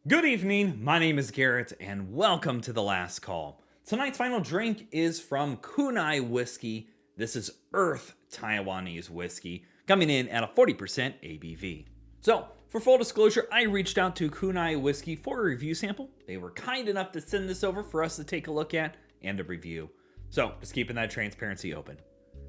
Good evening, my name is Garrett, and welcome to The Last Call. Tonight's final drink is from Kunhai Whisky. This is Earth Taiwanese Whiskey, coming in at a 40% ABV. So, for full disclosure, I reached out to Kunhai Whisky for a review sample. They were kind enough to send this over for us to take a look at and a review. So, just keeping that transparency open.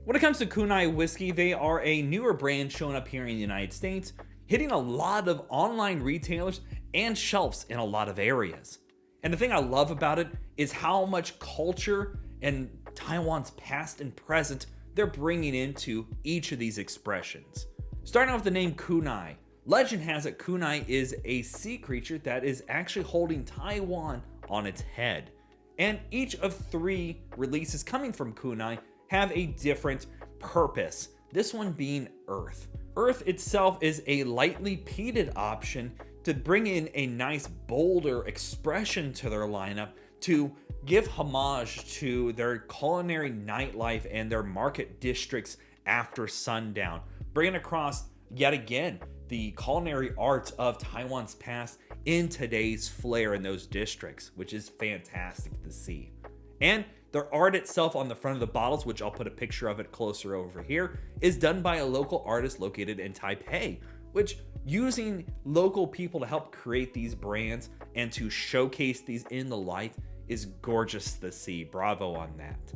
When it comes to Kunhai Whisky, they are a newer brand showing up here in the United States, hitting a lot of online retailers and shelves in a lot of areas. And the thing I love about it is how much culture and Taiwan's past and present they're bringing into each of these expressions. Starting off with the name Kunhai. Legend has it Kunhai is a sea creature that is actually holding Taiwan on its head. And each of three releases coming from Kunhai have a different purpose, this one being Earth. Earth itself is a lightly peated option to bring in a nice bolder expression to their lineup to give homage to their culinary nightlife and their market districts after sundown, bringing across yet again the culinary arts of Taiwan's past in today's flair in those districts, which is fantastic to see. And their art itself on the front of the bottles, which I'll put a picture of it closer over here, is done by a local artist located in Taipei, which using local people to help create these brands and to showcase these in the light is gorgeous to see. Bravo on that.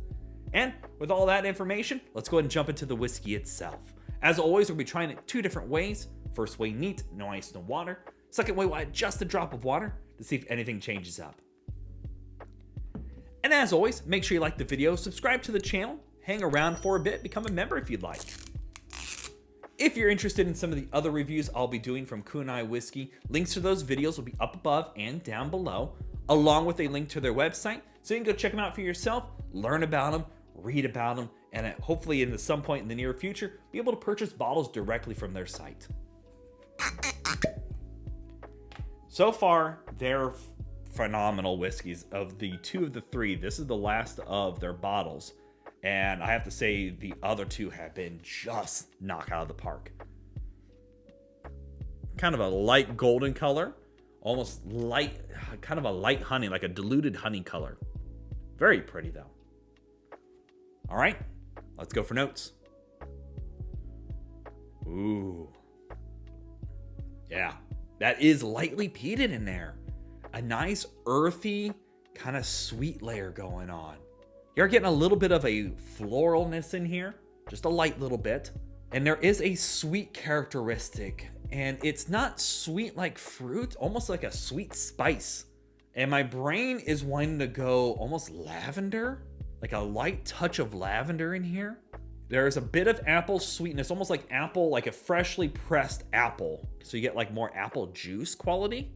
And with all that information, let's go ahead and jump into the whiskey itself. As always, we'll be trying it two different ways. First way, neat, no ice, no water. Second way, we'll add just a drop of water to see if anything changes up. And as always, make sure you like the video, subscribe to the channel, hang around for a bit, become a member if you'd like. If you're interested in some of the other reviews I'll be doing from Kunhai Whisky, links to those videos will be up above and down below, along with a link to their website, so you can go check them out for yourself, learn about them, read about them, and hopefully at some point in the near future, be able to purchase bottles directly from their site. So far, they're phenomenal whiskeys. Of the two of the three, this is the last of their bottles. And I have to say the other two have been just knock out of the park. Kind of a light golden color, almost light, kind of a light honey, like a diluted honey color. Very pretty though. All right, let's go for notes. Ooh. Yeah, that is lightly peated in there. A nice earthy kind of sweet layer going on. You're getting a little bit of a floralness in here, just a light little bit. And there is a sweet characteristic, and it's not sweet like fruit, almost like a sweet spice. And my brain is wanting to go almost lavender, like a light touch of lavender in here. There's a bit of apple sweetness, almost like apple, like a freshly pressed apple. So you get like more apple juice quality.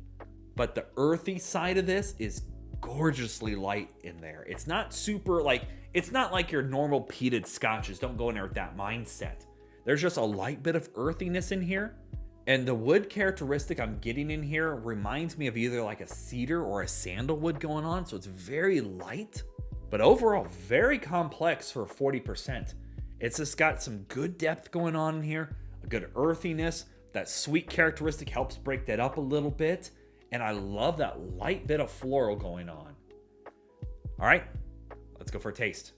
But the earthy side of this is gorgeously light in there. It's not super it's not like your normal peated scotches. Don't go in there with that mindset. There's just a light bit of earthiness in here. And the wood characteristic I'm getting in here reminds me of either like a cedar or a sandalwood going on. So it's very light, but overall very complex for 40%. It's just got some good depth going on in here, a good earthiness. That sweet characteristic helps break that up a little bit. And I love that light bit of floral going on. All right, let's go for a taste.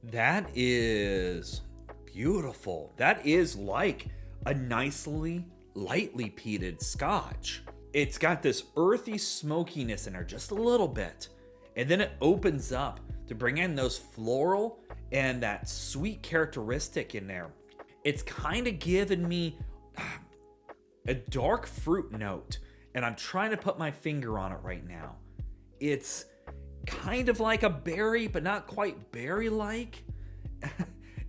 That is beautiful. That is like a nicely, lightly peated scotch. It's got this earthy smokiness in there just a little bit. And then it opens up to bring in those floral and that sweet characteristic in there. It's kind of giving me a dark fruit note, and I'm trying to put my finger on it right now. It's kind of like a berry, but not quite berry-like.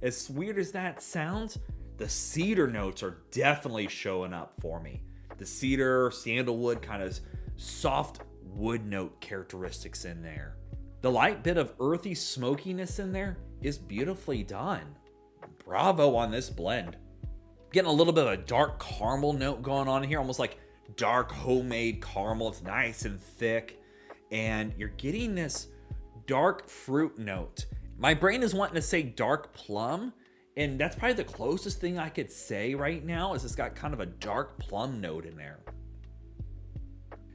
As weird as that sounds, the cedar notes are definitely showing up for me. The cedar, sandalwood, kind of soft wood note characteristics in there. The light bit of earthy smokiness in there is beautifully done. Bravo on this blend. Getting a little bit of a dark caramel note going on here, almost like dark homemade caramel. It's nice and thick, and you're getting this dark fruit note. My brain is wanting to say dark plum, And that's probably the closest thing I could say right now, is it's got kind of a dark plum note in there.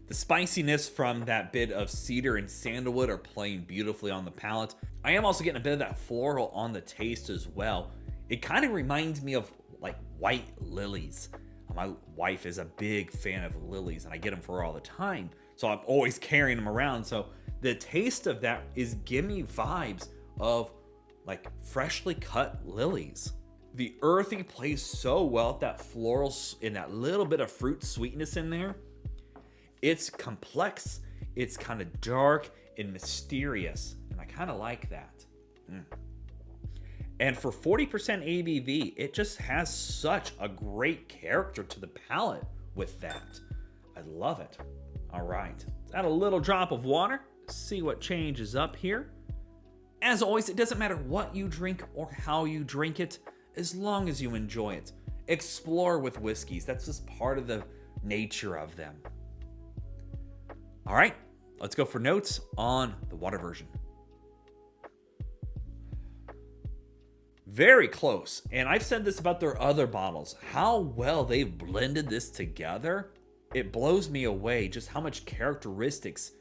The spiciness from that bit of cedar and sandalwood are playing beautifully on the palate. I am also getting a bit of that floral on the taste as well. It kind of reminds me of like white lilies. My wife is a big fan of lilies, and I get them for her all the time. So I'm always carrying them around. So the taste of that is giving me vibes of like freshly cut lilies. The earthy plays so well with that floral and that little bit of fruit sweetness in there. It's complex, it's kind of dark and mysterious, and I kind of like that. And for 40% ABV, it just has such a great character to the palate with that. I love it. All right, let's add a little drop of water, see what changes up here. As always, it doesn't matter what you drink or how you drink it, as long as you enjoy it. Explore with whiskeys, that's just part of the nature of them. All right, let's go for notes on the water version. Very close, and I've said this about their other bottles. How well they've blended this together, it blows me away just how much characteristics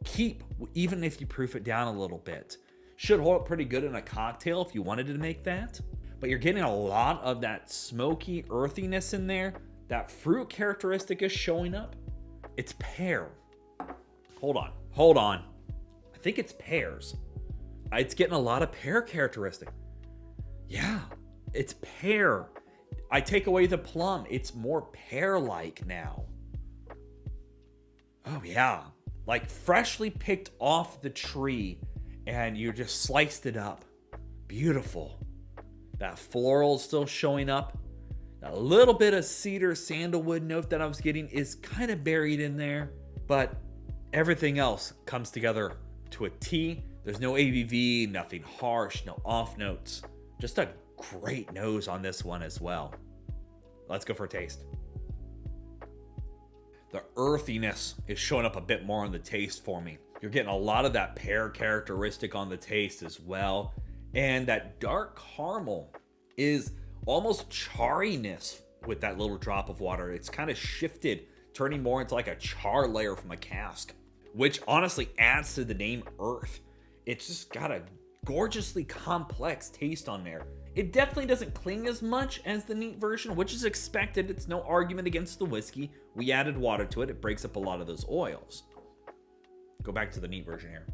keep, even if you proof it down a little bit. Should hold up pretty good in a cocktail if you wanted to make that, but you're getting a lot of that smoky earthiness in there. That fruit characteristic is showing up. It's pear. Hold on. I think it's pears. It's getting a lot of pear characteristic. Yeah, it's pear. I take away the plum. It's more pear-like now. Oh yeah, like freshly picked off the tree and you just sliced it up. Beautiful. That floral is still showing up. A little bit of cedar sandalwood note that I was getting is kind of buried in there, but everything else comes together to a T. There's no ABV, nothing harsh, no off notes. Just a great nose on this one as well. Let's go for a taste. The earthiness is showing up a bit more on the taste for me. You're getting a lot of that pear characteristic on the taste as well. And that dark caramel is almost charriness with that little drop of water. It's kind of shifted, turning more into like a char layer from a cask, which honestly adds to the name Earth. It's just got a gorgeously complex taste on there. It definitely doesn't cling as much as the neat version, which is expected. It's no argument against the whiskey. We added water to it. It breaks up a lot of those oils. Go back to the neat version here.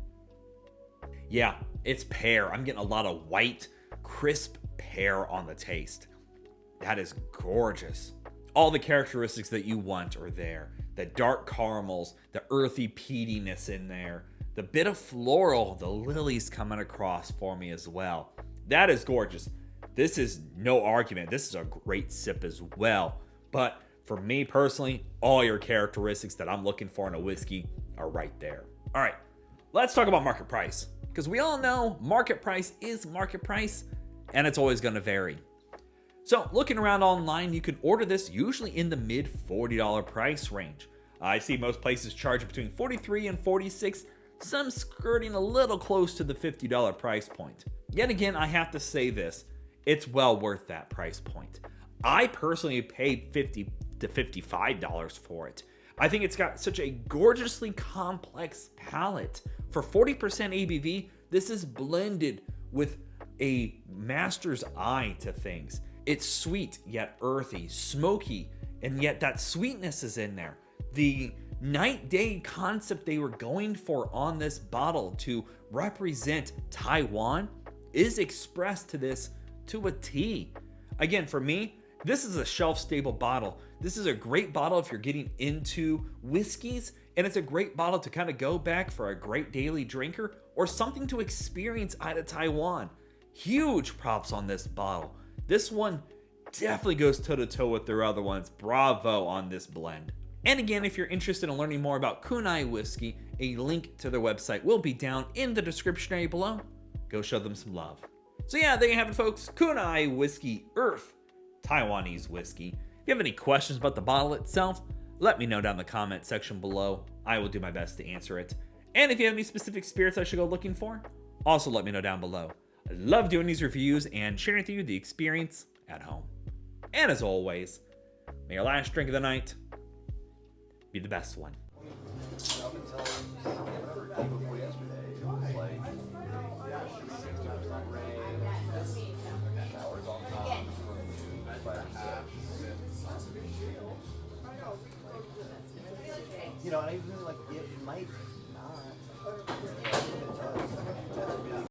Yeah, it's pear. I'm getting a lot of white, crisp pear on the taste. That is gorgeous. All the characteristics that you want are there. The dark caramels, the earthy peatiness in there, the bit of floral, the lilies coming across for me as well. That is gorgeous. This is no argument. This is a great sip as well. But for me personally, all your characteristics that I'm looking for in a whiskey are right there. All right, let's talk about market price. Because we all know market price is market price, and it's always going to vary. So looking around online, you can order this usually in the mid $40 price range. I see most places charge between $43 and $46, some skirting a little close to the $50 price point. Yet again, I have to say this, it's well worth that price point. I personally paid $50 to $55 for it. I think it's got such a gorgeously complex palate. For 40% ABV, this is blended with a master's eye to things. It's sweet, yet earthy, smoky, and yet that sweetness is in there. The night-day concept they were going for on this bottle to represent Taiwan is expressed to this to a T. Again, for me, this is a shelf-stable bottle. This is a great bottle if you're getting into whiskeys, and it's a great bottle to kind of go back for a great daily drinker or something to experience out of Taiwan. Huge props on this bottle. This one definitely goes toe-to-toe with their other ones. Bravo on this blend. And again, if you're interested in learning more about Kunhai Whisky, a link to their website will be down in the description area below. Go show them some love. So yeah, there you have it, folks. Kunhai Whisky Earth Taiwanese Whiskey. If you have any questions about the bottle itself, let me know down in the comment section below. I will do my best to answer it. And if you have any specific spirits I should go looking for, also let me know down below. I love doing these reviews and sharing with you the experience at home. And as always, may your last drink of the night be the best one. You know, and I really like it might not.